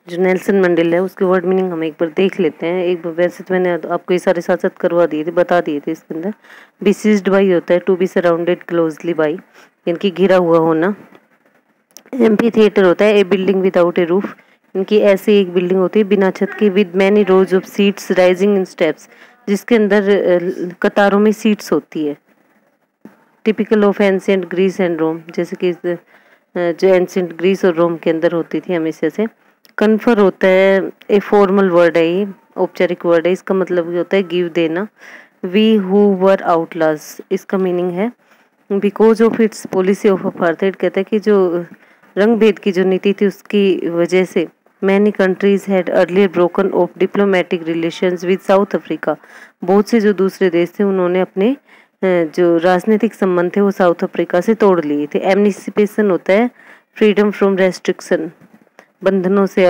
जो Nelson Mandela है उसके वर्ड मीनिंग हम एक बार देख लेते हैं। एक बार वैसे तो मैंने आपको ये सारे साथ साथ करवा दिए थे, बता दिए थे इसके अंदर। बिसिस्ड बाई होता है to be surrounded closely by, इनकी घिरा हुआ होना। एम्पी थिएटर होता है a building without a roof, इनकी ऐसी एक बिल्डिंग होती है बिना छत की, with many rows of seats rising in steps, जिसके अंदर कतारों में सीट्स होती है। Typical of ancient Greece and Rome, जैसे कि जो एंशिएंट ग्रीस और रोम के अंदर होती थी हमेशा से। कन्फर होता है ए फॉर्मल वर्ड है, ये औपचारिक वर्ड है, इसका मतलब ये होता है गिव देना। वी हु वर आउटलास, इसका मीनिंग है because of its policy of apartheid, कहता है कि जो रंग भेद की जो नीति थी उसकी वजह से many countries had earlier broken of diplomatic relations with south Africa, बहुत से जो दूसरे देश थे उन्होंने अपने जो राजनीतिक संबंध थे वो साउथ अफ्रीका से तोड़ लिए थे। एमनिसिपेशन होता है फ्रीडम फ्रॉम रेस्ट्रिक्शन, बंधनों से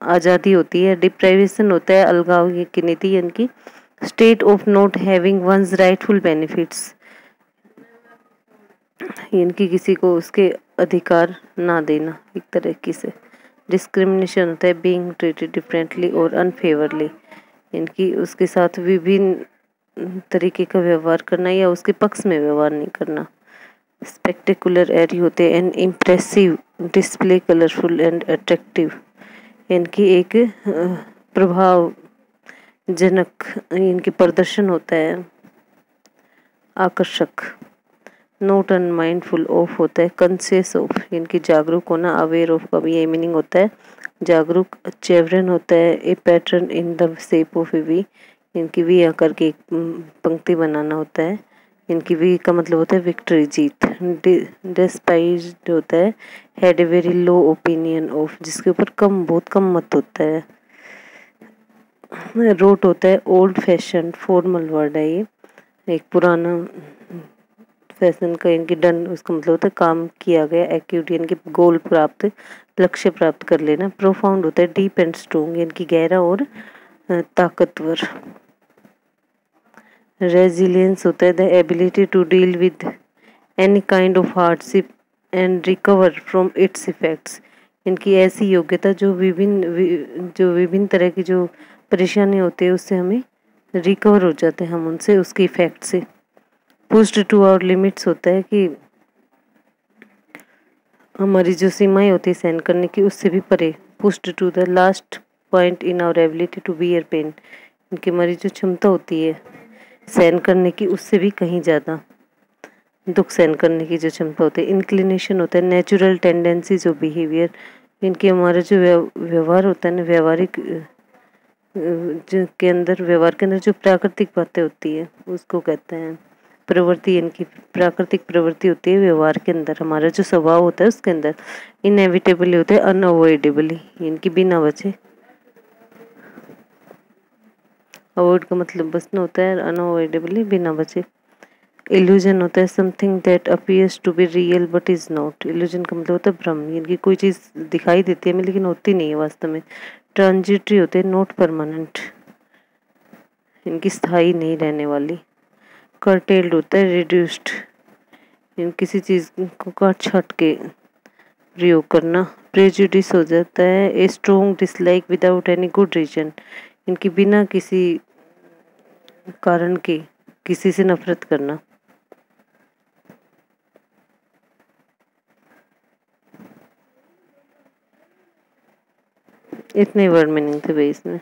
आज़ादी होती है। डिप्राइवेशन होता है अलगाव की नीति इनकी। State of not having ones rightful benefits, इनकी किसी को उसके अधिकार ना देना एक तरीके से। डिस्क्रिमिनेशन होता है बीइंग ट्रीटेड डिफरेंटली और अनफेवरली, इनकी उसके साथ विभिन्न तरीके का व्यवहार करना या उसके पक्ष में व्यवहार नहीं करना। स्पेक्टेकुलर एरी होते हैं N impressive display colourful and attractive, इनकी एक प्रभावजनक इनके प्रदर्शन होता है आकर्षक। नोट अनमाइंडफुल ऑफ होता है कॉन्शियस ऑफ, इनकी जागरूक होना। अवेयर ऑफ का भी यही मीनिंग होता है जागरूक। चेवरन होता है a pattern in the shape of a V, इनकी वी आकर के एक पंक्ति बनाना होता है। इनकी वी का मतलब होता है विक्ट्री जीत। डिस्पाइज्ड होता है had a very low opinion of, जिसके ऊपर बहुत कम मत होता है। रोट होता है ओल्ड फैशन फॉर्मल वर्ड है, ये एक पुराना फैशन का इनकी डन, उसका मतलब होता है काम किया गया। एक्यूटी इनकी गोल प्राप्त, लक्ष्य प्राप्त कर लेना। प्रोफाउंड होता है डीप एंड स्ट्रोंग, इनकी गहरा और ताकतवर। रेजिलियंस होता है the ability to deal with any kind of hardship and recover from its effects, इनकी ऐसी योग्यता जो विभिन्न तरह की जो परेशानी होती है उससे हमें रिकवर हो जाते हैं हम उनसे, उसके इफेक्ट से। पुश्ड टू आवर लिमिट्स होता है कि हमारी जो सीमाएं होती है सहन करने की उससे भी परे। Pushed to the last point in our ability to bear pain, इनकी हमारी जो क्षमता होती है सहन करने की उससे भी कहीं ज़्यादा दुख सहन करने की जो क्षमता होती है। इंक्लिनेशन होता है नेचुरल टेंडेंसीज ऑफ बिहेवियर, इनके हमारा जो व्यवहार होता है ना, व्यवहारिक जो के अंदर व्यवहार के अंदर जो प्राकृतिक बातें होती है उसको कहते हैं प्रवृत्ति, इनकी प्राकृतिक प्रवृत्ति होती है व्यवहार के अंदर, हमारा जो स्वभाव होता है उसके अंदर। इनएविटेबली होता है अनअवॉइडेबली, इनकी बिना वजह। अवॉइड का मतलब बचना होता है, अनअवॉइडेबली बिना वजह। इल्यूजन होता है something that appears to be real but is not, illusion का मतलब होता है भ्रम, इनकी कोई चीज़ दिखाई देती है हमें लेकिन होती नहीं है वास्तव में। ट्रांजिटरी होते हैं नॉट परमानेंट, इनकी स्थायी नहीं रहने वाली। कर्टेल्ड होता है रिड्यूस्ड, इन किसी चीज़ को काट छाट के प्रयोग करना। प्रेजुडिस हो जाता है a strong dislike without any good reason, इनकी बिना किसी कारण के किसी से नफरत करना। इतने वर्ड मीनिंग थे भाई इसमें।